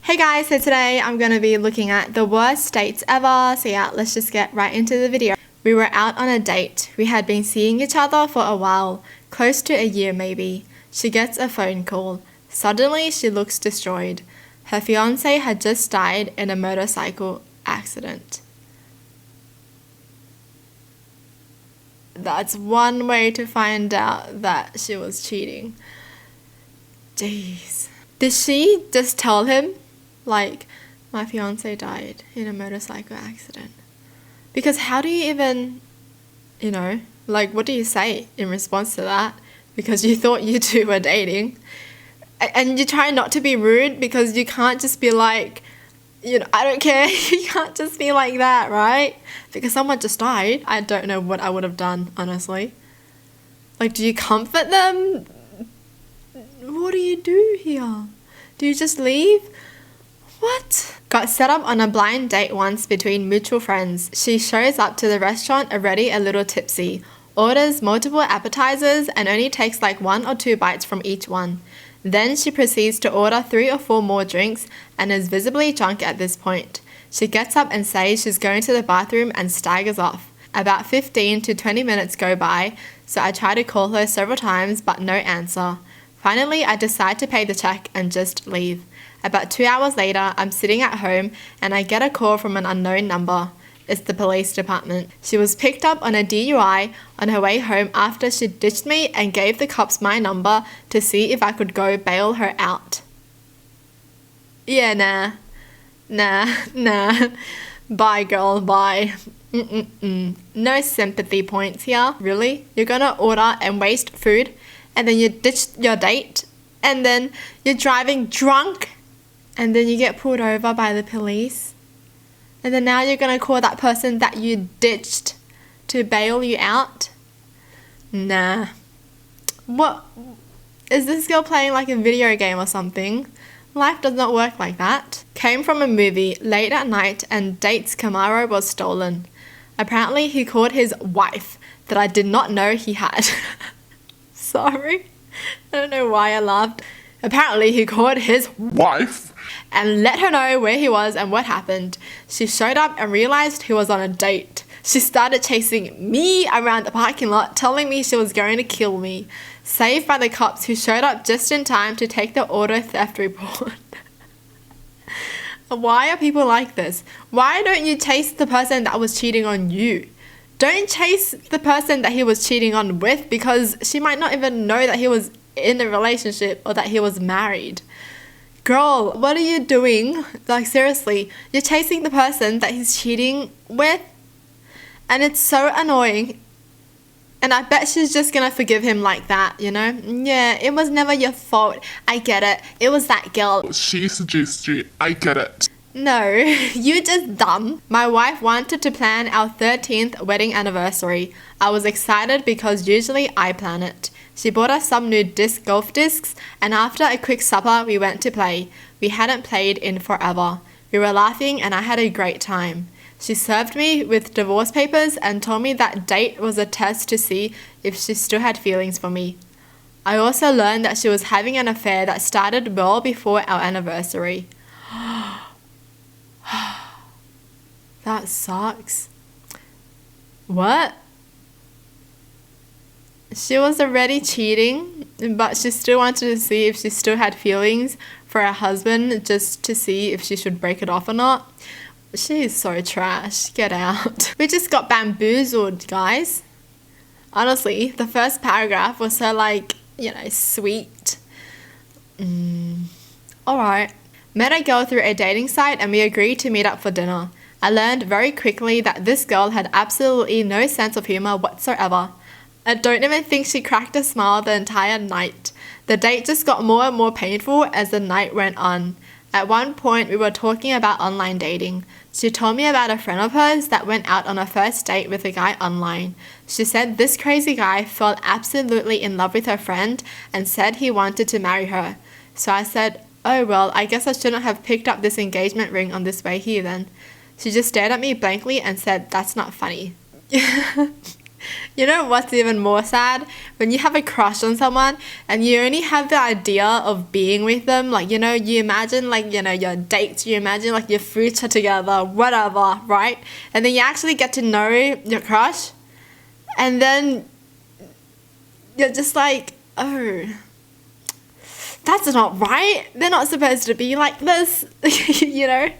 Hey guys, so today I'm going to be looking at the worst dates ever. So yeah, let's just get right into the video. We were out on a date. We had been seeing each other for a while, close to a year maybe. She gets a phone call. Suddenly she looks destroyed. Her fiance had just died in a motorcycle accident. That's one way to find out that she was cheating. Jeez. Did she just tell him, like, my fiance died in a motorcycle accident? Because how do you even, what do you say in response to that? Because you thought you two were dating. And you try not to be rude because you can't just be like, I don't care. You can't just be like that, right? Because someone just died. I don't know what I would have done, honestly. Like, do you comfort them? What do you do here? Do you just leave? What? Got set up on a blind date once between mutual friends. She shows up to the restaurant already a little tipsy, orders multiple appetizers and only takes like 1 or 2 bites from each one. Then she proceeds to order 3 or 4 more drinks and is visibly drunk at this point. She gets up and says she's going to the bathroom and staggers off. About 15 to 20 minutes go by, so I try to call her several times but no answer. Finally, I decide to pay the check and just leave. About 2 hours later, I'm sitting at home and I get a call from an unknown number. It's the police department. She was picked up on a DUI on her way home after she ditched me and gave the cops my number to see if I could go bail her out. Yeah, nah. Bye, girl, bye. No sympathy points here. Really? You're gonna order and waste food, and then you ditch your date, and then you're driving drunk, and then you get pulled over by the police, and then now you're gonna call that person that you ditched to bail you out? Nah. What? Is this girl playing like a video game or something? Life does not work like that. Came from a movie late at night and date's Camaro was stolen. Apparently he called his wife that I did not know he had. Sorry. I don't know why I laughed. Apparently he called his wife and let her know where he was and what happened. She showed up and realized he was on a date. She started chasing me around the parking lot, telling me she was going to kill me. Saved by the cops who showed up just in time to take the auto theft report. Why are people like this? Why don't you chase the person that was cheating on you? Don't chase the person that he was cheating on with, because she might not even know that he was in a relationship or that he was married. Girl, what are you doing? Like, seriously, you're chasing the person that he's cheating with, and it's so annoying. And I bet she's just gonna forgive him like that, Yeah, it was never your fault. I get it. It was that girl. She seduced you. I get it. No, you're just dumb. My wife wanted to plan our 13th wedding anniversary. I was excited because usually I plan it. She bought us some new golf discs, and after a quick supper, we went to play. We hadn't played in forever. We were laughing and I had a great time. She served me with divorce papers and told me that date was a test to see if she still had feelings for me. I also learned that she was having an affair that started well before our anniversary. That sucks. What? She was already cheating, but she still wanted to see if she still had feelings for her husband, just to see if she should break it off or not. She is so trash. Get out. We just got bamboozled, guys. Honestly, the first paragraph was so sweet. Alright. Met a girl through a dating site and we agreed to meet up for dinner. I learned very quickly that this girl had absolutely no sense of humor whatsoever. I don't even think she cracked a smile the entire night. The date just got more and more painful as the night went on. At one point, we were talking about online dating. She told me about a friend of hers that went out on a first date with a guy online. She said this crazy guy fell absolutely in love with her friend and said he wanted to marry her. So I said, oh well, I guess I shouldn't have picked up this engagement ring on this way here then. She just stared at me blankly and said, that's not funny. You know what's even more sad? When you have a crush on someone and you only have the idea of being with them, like, you know, you imagine, like, you know, your dates, you imagine, like, your future together, whatever, right? And then you actually get to know your crush, and then you're just like, oh, that's not right. They're not supposed to be like this, you know?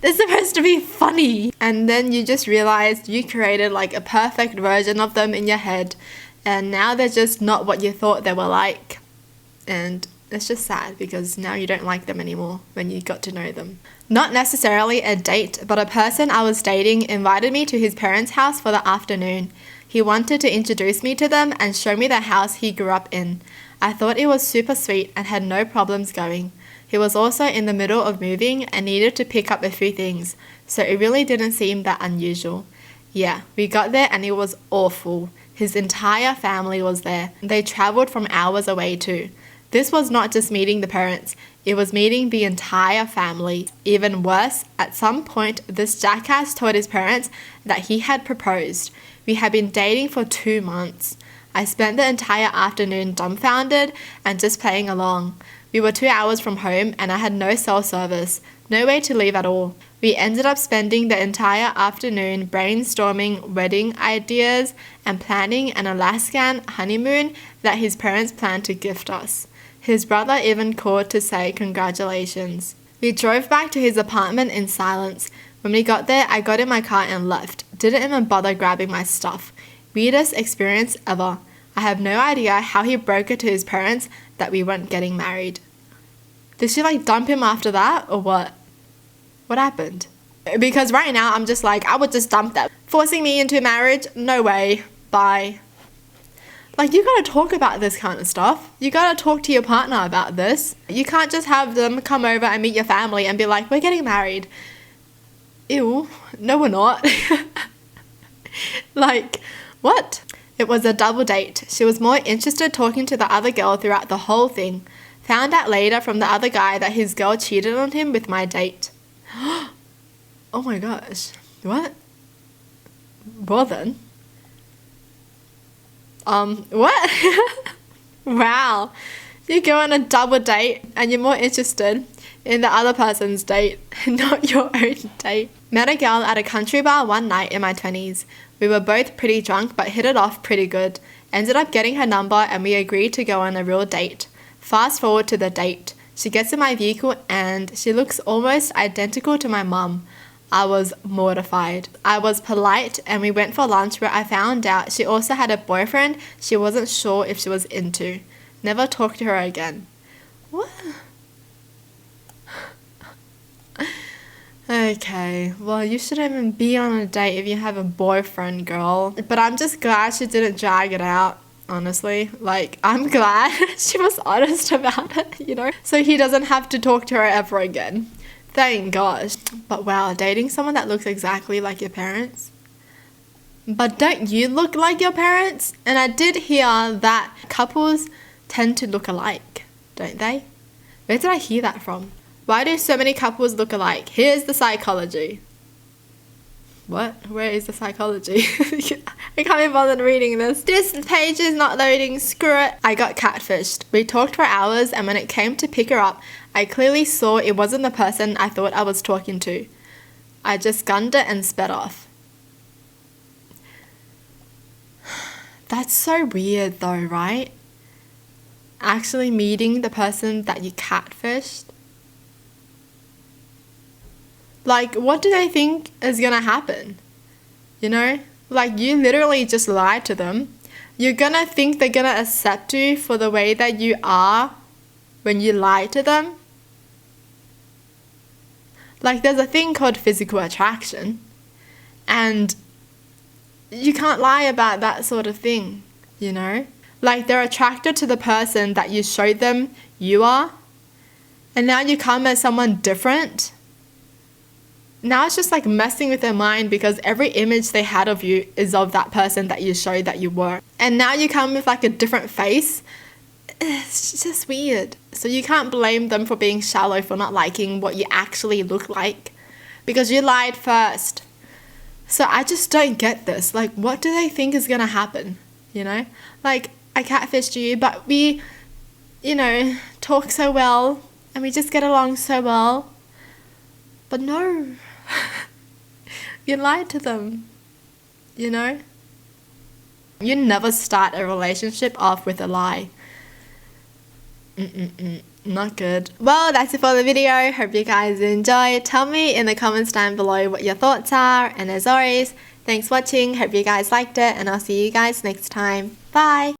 They're supposed to be funny. And then you just realize you created like a perfect version of them in your head, and now they're just not what you thought they were like. And it's just sad because now you don't like them anymore when you got to know them. Not necessarily a date, but a person I was dating invited me to his parents' house for the afternoon. He wanted to introduce me to them and show me the house he grew up in. I thought it was super sweet and had no problems going. He was also in the middle of moving and needed to pick up a few things, so it really didn't seem that unusual. Yeah, we got there and it was awful. His entire family was there. They travelled from hours away too. This was not just meeting the parents, it was meeting the entire family. Even worse, at some point, this jackass told his parents that he had proposed. We had been dating for 2 months. I spent the entire afternoon dumbfounded and just playing along. We were 2 hours from home and I had no cell service, no way to leave at all. We ended up spending the entire afternoon brainstorming wedding ideas and planning an Alaskan honeymoon that his parents planned to gift us. His brother even called to say congratulations. We drove back to his apartment in silence. When we got there, I got in my car and left. Didn't even bother grabbing my stuff. Weirdest experience ever. I have no idea how he broke it to his parents that we weren't getting married. Did she like dump him after that or what? What happened? Because right now I'm just like, I would just dump them. Forcing me into marriage? No way. Bye. Like, you gotta talk about this kind of stuff. You gotta talk to your partner about this. You can't just have them come over and meet your family and be like, we're getting married. Ew. No, we're not. Like, what? It was a double date. She was more interested talking to the other girl throughout the whole thing. Found out later from the other guy that his girl cheated on him with my date. Oh my gosh. What? Well then. What? Wow. You go on a double date and you're more interested in the other person's date, not your own date. Met a girl at a country bar one night in my 20s. We were both pretty drunk but hit it off pretty good. Ended up getting her number and we agreed to go on a real date. Fast forward to the date. She gets in my vehicle and she looks almost identical to my mum. I was mortified. I was polite and we went for lunch where I found out she also had a boyfriend she wasn't sure if she was into. Never talked to her again. What? Okay, well, you shouldn't even be on a date if you have a boyfriend, girl. But I'm just glad she didn't drag it out, honestly. Like, I'm glad she was honest about it, you know? So he doesn't have to talk to her ever again. Thank gosh. But wow, dating someone that looks exactly like your parents? But don't you look like your parents? And I did hear that couples tend to look alike, don't they? Where did I hear that from? Why do so many couples look alike? Here's the psychology. What? Where is the psychology? I can't be bothered reading this. This page is not loading. Screw it. I got catfished. We talked for hours and when it came to pick her up, I clearly saw it wasn't the person I thought I was talking to. I just gunned it and sped off. That's so weird though, right? Actually meeting the person that you catfished. Like, what do they think is gonna happen? You know? Like, you literally just lied to them. You're gonna think they're gonna accept you for the way that you are when you lie to them. Like, there's a thing called physical attraction. And you can't lie about that sort of thing, you know? Like, they're attracted to the person that you showed them you are. And now you come as someone different. Now it's just like messing with their mind because every image they had of you is of that person that you showed that you were. And now you come with like a different face. It's just weird. So you can't blame them for being shallow for not liking what you actually look like because you lied first. So I just don't get this. Like, what do they think is gonna happen? You know? Like, I catfished you, but we, talk so well and we just get along so well. But no. You lied to them. You know? You never start a relationship off with a lie. Not good. Well, that's it for the video. Hope you guys enjoyed. Tell me in the comments down below what your thoughts are. And as always, thanks for watching. Hope you guys liked it. And I'll see you guys next time. Bye.